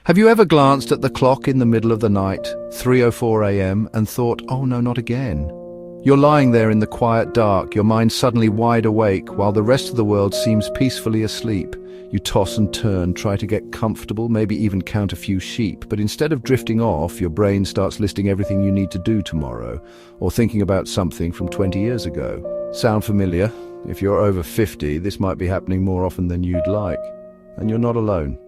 Have you ever glanced at the clock in the middle of the night, 3:04 a.m., and thought, oh no, not again? You're lying there in the quiet dark, your mind suddenly wide awake, while the rest of the world seems peacefully asleep. You toss and turn, try to get comfortable, maybe even count a few sheep, but instead of drifting off, your brain starts listing everything you need to do tomorrow, or thinking about something from 20 years ago. Sound familiar? If you're over 50, this might be happening more often than you'd like. And you're not alone.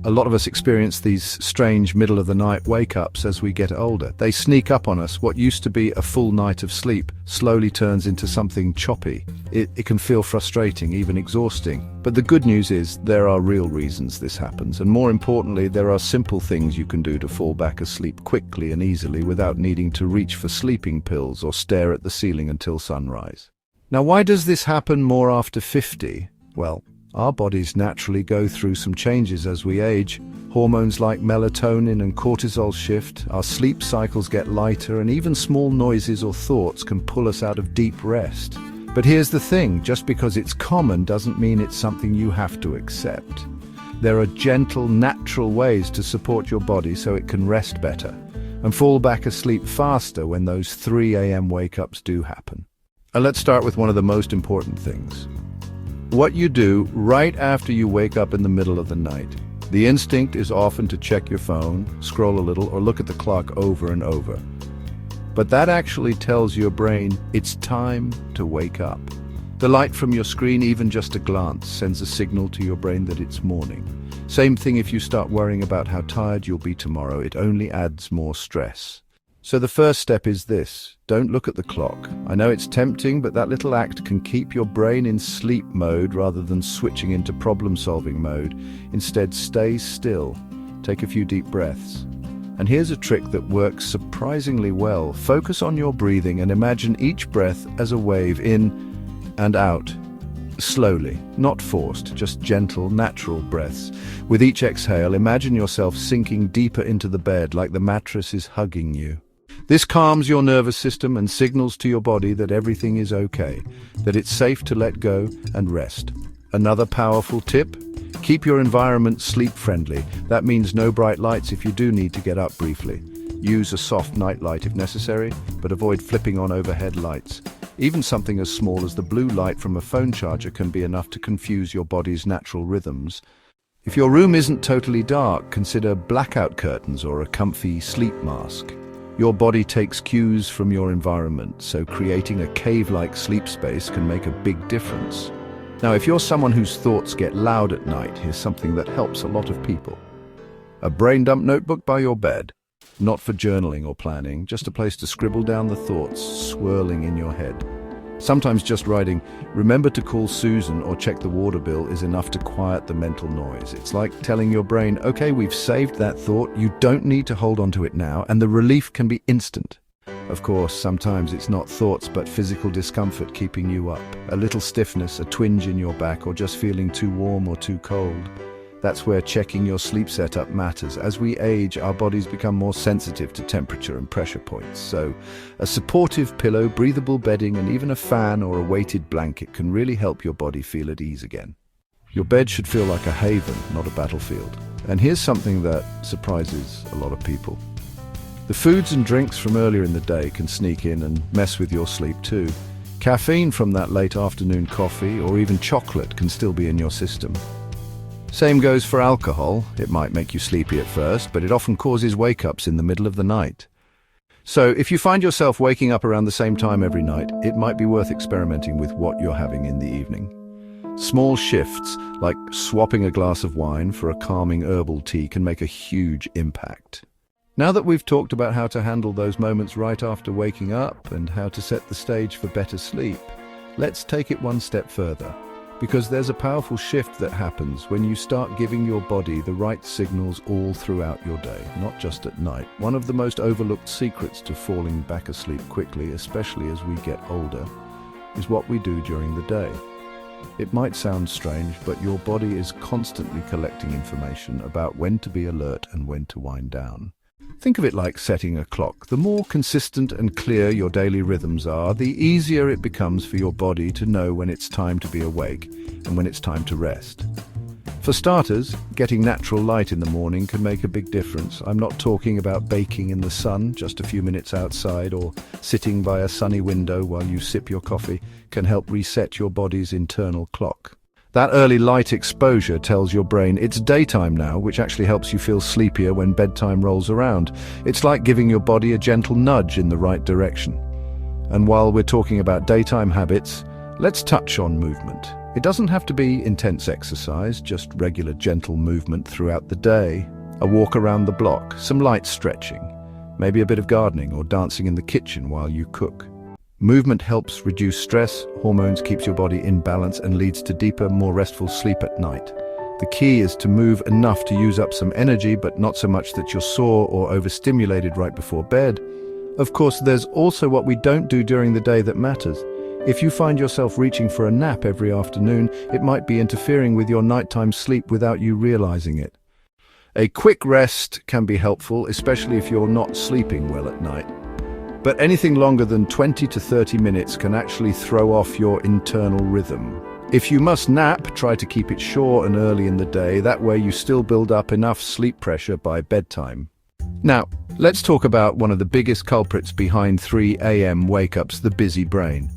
A lot of us experience these strange middle-of-the-night wake-ups as we get older. They sneak up on us. What used to be a full night of sleep slowly turns into something choppy. It can feel frustrating, even exhausting. But the good news is there are real reasons this happens, and more importantly, there are simple things you can do to fall back asleep quickly and easily without needing to reach for sleeping pills or stare at the ceiling until sunrise. Now, why does this happen more after 50? Well, our bodies naturally go through some changes as we age. Hormones like melatonin and cortisol shift, our sleep cycles get lighter, and even small noises or thoughts can pull us out of deep rest. But here's the thing, just because it's common doesn't mean it's something you have to accept. There are gentle, natural ways to support your body so it can rest better and fall back asleep faster when those 3 a.m. wake-ups do happen. And let's start with one of the most important things. What you do right after you wake up in the middle of the night. The instinct is often to check your phone, scroll a little, or look at the clock over and over. But that actually tells your brain it's time to wake up. The light from your screen, even just a glance, sends a signal to your brain that it's morning. Same thing if you start worrying about how tired you'll be tomorrow. It only adds more stress. So the first step is this: don't look at the clock. I know it's tempting, but that little act can keep your brain in sleep mode rather than switching into problem-solving mode. Instead, stay still. Take a few deep breaths. And here's a trick that works surprisingly well. Focus on your breathing and imagine each breath as a wave in and out. Slowly, not forced, just gentle, natural breaths. With each exhale, imagine yourself sinking deeper into the bed like the mattress is hugging you. This calms your nervous system and signals to your body that everything is okay, that it's safe to let go and rest. Another powerful tip: keep your environment sleep-friendly. That means no bright lights if you do need to get up briefly. Use a soft night light if necessary, but avoid flipping on overhead lights. Even something as small as the blue light from a phone charger can be enough to confuse your body's natural rhythms. If your room isn't totally dark, consider blackout curtains or a comfy sleep mask. Your body takes cues from your environment, so creating a cave-like sleep space can make a big difference. Now, if you're someone whose thoughts get loud at night, here's something that helps a lot of people. A brain dump notebook by your bed. Not for journaling or planning, just a place to scribble down the thoughts swirling in your head. Sometimes just writing, "Remember to call Susan" or "check the water bill" is enough to quiet the mental noise. It's like telling your brain, okay, we've saved that thought, you don't need to hold on to it now, and the relief can be instant. Of course, sometimes it's not thoughts but physical discomfort keeping you up. A little stiffness, a twinge in your back, or just feeling too warm or too cold. That's where checking your sleep setup matters. As we age, our bodies become more sensitive to temperature and pressure points. So a supportive pillow, breathable bedding, and even a fan or a weighted blanket can really help your body feel at ease again. Your bed should feel like a haven, not a battlefield. And here's something that surprises a lot of people. The foods and drinks from earlier in the day can sneak in and mess with your sleep too. Caffeine from that late afternoon coffee or even chocolate can still be in your system. Same goes for alcohol. It might make you sleepy at first, but it often causes wake-ups in the middle of the night. So if you find yourself waking up around the same time every night, it might be worth experimenting with what you're having in the evening. Small shifts, like swapping a glass of wine for a calming herbal tea, can make a huge impact. Now that we've talked about how to handle those moments right after waking up and how to set the stage for better sleep, let's take it one step further. Because there's a powerful shift that happens when you start giving your body the right signals all throughout your day, not just at night. One of the most overlooked secrets to falling back asleep quickly, especially as we get older, is what we do during the day. It might sound strange, but your body is constantly collecting information about when to be alert and when to wind down. Think of it like setting a clock. The more consistent and clear your daily rhythms are, the easier it becomes for your body to know when it's time to be awake and when it's time to rest. For For starters, getting natural light in the morning can make a big difference. I'm not talking about baking in the sun, just a few minutes outside, or sitting by a sunny window while you sip your coffee can help reset your body's internal clock. That early light exposure tells your brain it's daytime now, which actually helps you feel sleepier when bedtime rolls around. It's like giving your body a gentle nudge in the right direction. And while we're talking about daytime habits, let's touch on movement. It doesn't have to be intense exercise, just regular gentle movement throughout the day. A walk around the block, some light stretching, maybe a bit of gardening or dancing in the kitchen while you cook. Movement helps reduce stress, hormones, keeps your body in balance and leads to deeper, more restful sleep at night. The key is to move enough to use up some energy, but not so much that you're sore or overstimulated right before bed. Of course, there's also what we don't do during the day that matters. If you find yourself reaching for a nap every afternoon, it might be interfering with your nighttime sleep without you realizing it. A quick rest can be helpful, especially if you're not sleeping well at night. But anything longer than 20 to 30 minutes can actually throw off your internal rhythm. If you must nap, try to keep it short and early in the day. That way you still build up enough sleep pressure by bedtime. Now, let's talk about one of the biggest culprits behind 3 a.m. wake-ups, the busy brain.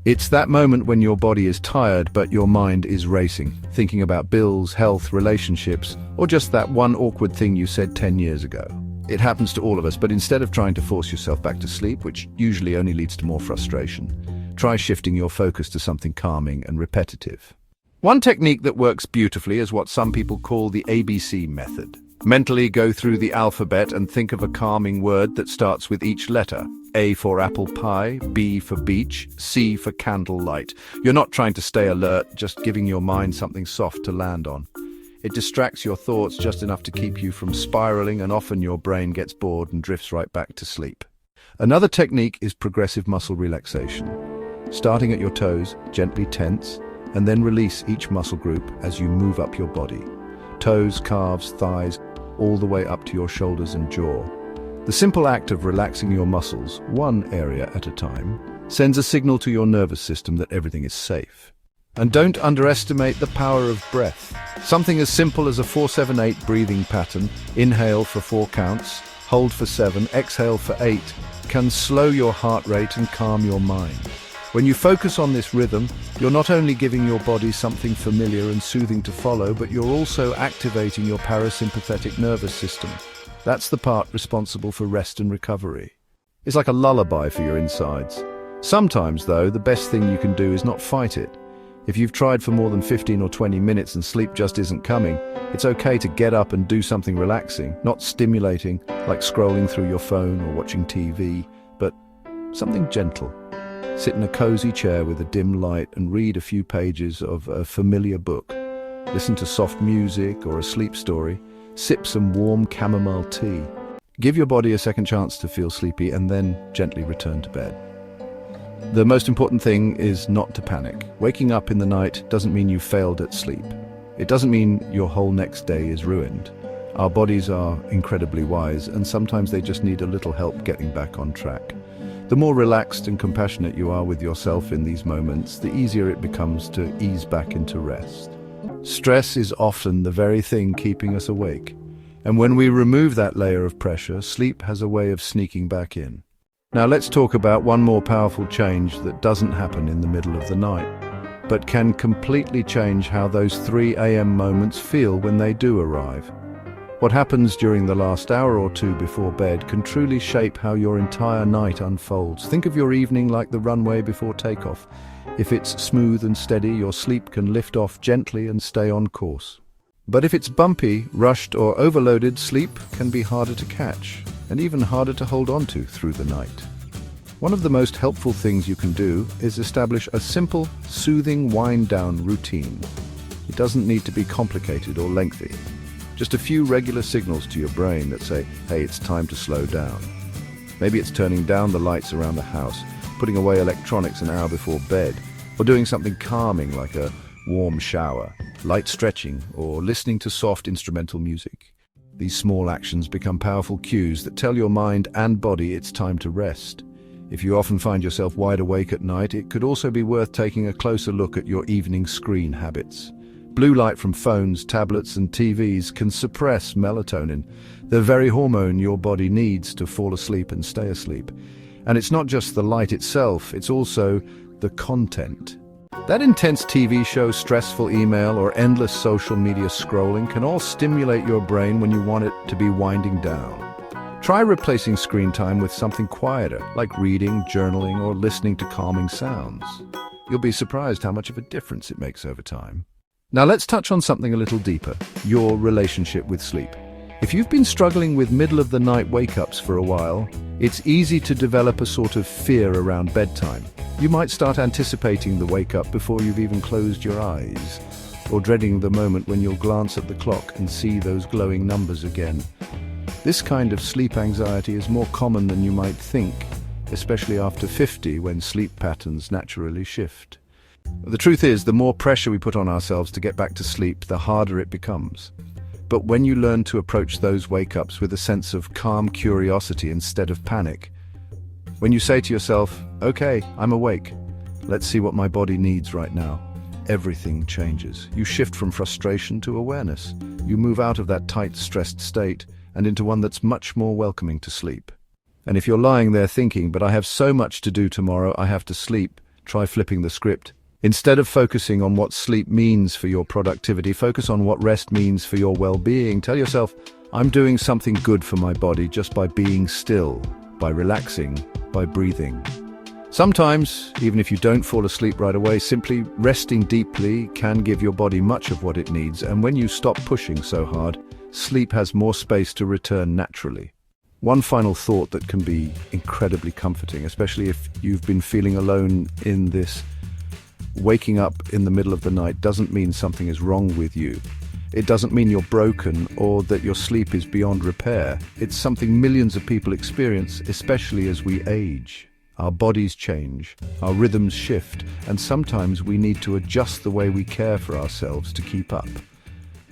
It's that moment when your body is tired but your mind is racing, thinking about bills, health, relationships, or just that one awkward thing you said 10 years ago. It happens to all of us, but instead of trying to force yourself back to sleep, which usually only leads to more frustration, try shifting your focus to something calming and repetitive. One technique that works beautifully is what some people call the ABC method. Mentally go through the alphabet and think of a calming word that starts with each letter. A for apple pie, B for beach, C for candlelight. You're not trying to stay alert, just giving your mind something soft to land on. It distracts your thoughts just enough to keep you from spiraling, and often your brain gets bored and drifts right back to sleep. Another technique is progressive muscle relaxation. Starting at your toes, gently tense, and then release each muscle group as you move up your body. Toes, calves, thighs, all the way up to your shoulders and jaw. The simple act of relaxing your muscles, one area at a time, sends a signal to your nervous system that everything is safe. And don't underestimate the power of breath. Something as simple as a 4-7-8 breathing pattern, inhale for 4 counts, hold for 7, exhale for 8, can slow your heart rate and calm your mind. When you focus on this rhythm, you're not only giving your body something familiar and soothing to follow, but you're also activating your parasympathetic nervous system. That's the part responsible for rest and recovery. It's like a lullaby for your insides. Sometimes, though, the best thing you can do is not fight it. If you've tried for more than 15 or 20 minutes and sleep just isn't coming, it's okay to get up and do something relaxing, not stimulating, like scrolling through your phone or watching TV, but something gentle. Sit in a cozy chair with a dim light and read a few pages of a familiar book. Listen to soft music or a sleep story. Sip some warm chamomile tea. Give your body a second chance to feel sleepy and then gently return to bed. The most important thing is not to panic. Waking up in the night doesn't mean you failed at sleep. It doesn't mean your whole next day is ruined. Our bodies are incredibly wise, and sometimes they just need a little help getting back on track. The more relaxed and compassionate you are with yourself in these moments, the easier it becomes to ease back into rest. Stress is often the very thing keeping us awake, and when we remove that layer of pressure, sleep has a way of sneaking back in. Now let's talk about one more powerful change that doesn't happen in the middle of the night, but can completely change how those 3 a.m. moments feel when they do arrive. What happens during the last hour or two before bed can truly shape how your entire night unfolds. Think of your evening like the runway before takeoff. If it's smooth and steady, your sleep can lift off gently and stay on course. But if it's bumpy, rushed, or overloaded, sleep can be harder to catch, and even harder to hold on to through the night. One of the most helpful things you can do is establish a simple, soothing wind-down routine. It doesn't need to be complicated or lengthy. Just a few regular signals to your brain that say, hey, it's time to slow down. Maybe it's turning down the lights around the house, putting away electronics an hour before bed, or doing something calming like a warm shower, light stretching, or listening to soft instrumental music. These small actions become powerful cues that tell your mind and body it's time to rest. If you often find yourself wide awake at night, it could also be worth taking a closer look at your evening screen habits. Blue light from phones, tablets, and TVs can suppress melatonin, the very hormone your body needs to fall asleep and stay asleep. And it's not just the light itself, it's also the content. That intense TV show, stressful email, or endless social media scrolling can all stimulate your brain when you want it to be winding down. Try replacing screen time with something quieter, like reading, journaling, or listening to calming sounds. You'll be surprised how much of a difference it makes over time. Now let's touch on something a little deeper, your relationship with sleep. If you've been struggling with middle-of-the-night wake-ups for a while, it's easy to develop a sort of fear around bedtime. You might start anticipating the wake-up before you've even closed your eyes, or dreading the moment when you'll glance at the clock and see those glowing numbers again. This kind of sleep anxiety is more common than you might think, especially after 50 when sleep patterns naturally shift. The truth is, the more pressure we put on ourselves to get back to sleep, the harder it becomes. But when you learn to approach those wake-ups with a sense of calm curiosity instead of panic, when you say to yourself, okay, I'm awake, let's see what my body needs right now, everything changes. You shift from frustration to awareness. You move out of that tight, stressed state and into one that's much more welcoming to sleep. And if you're lying there thinking, but I have so much to do tomorrow, I have to sleep, try flipping the script. Instead of focusing on what sleep means for your productivity, focus on what rest means for your well-being. Tell yourself, I'm doing something good for my body just by being still, by relaxing, by breathing. Sometimes, even if you don't fall asleep right away, simply resting deeply can give your body much of what it needs, and when you stop pushing so hard, sleep has more space to return naturally. One final thought that can be incredibly comforting, especially if you've been feeling alone in this. Waking up in the middle of the night doesn't mean something is wrong with you. It doesn't mean you're broken or that your sleep is beyond repair. It's something millions of people experience, especially as we age. Our bodies change, our rhythms shift, and sometimes we need to adjust the way we care for ourselves to keep up.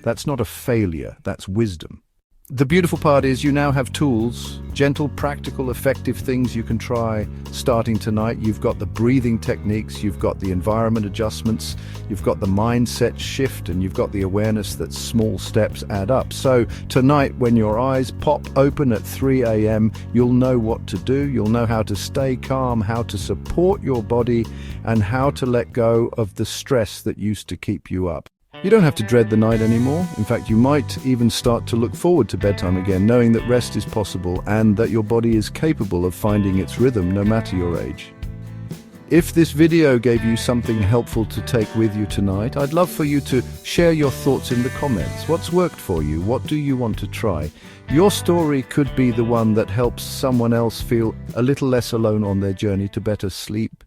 That's not a failure, that's wisdom. The beautiful part is you now have tools, gentle, practical, effective things you can try starting tonight. You've got the breathing techniques, you've got the environment adjustments, you've got the mindset shift, and you've got the awareness that small steps add up. So tonight, when your eyes pop open at 3 a.m., you'll know what to do, you'll know how to stay calm, how to support your body, and how to let go of the stress that used to keep you up. You don't have to dread the night anymore. In fact, you might even start to look forward to bedtime again, knowing that rest is possible and that your body is capable of finding its rhythm no matter your age. If this video gave you something helpful to take with you tonight, I'd love for you to share your thoughts in the comments. What's worked for you? What do you want to try? Your story could be the one that helps someone else feel a little less alone on their journey to better sleep.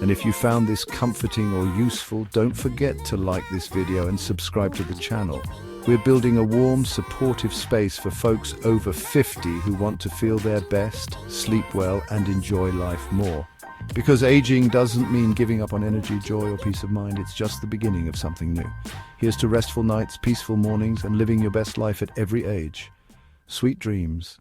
And if you found this comforting or useful, don't forget to like this video and subscribe to the channel. We're building a warm, supportive space for folks over 50 who want to feel their best, sleep well, and enjoy life more. Because aging doesn't mean giving up on energy, joy, or peace of mind. It's just the beginning of something new. Here's to restful nights, peaceful mornings, and living your best life at every age. Sweet dreams.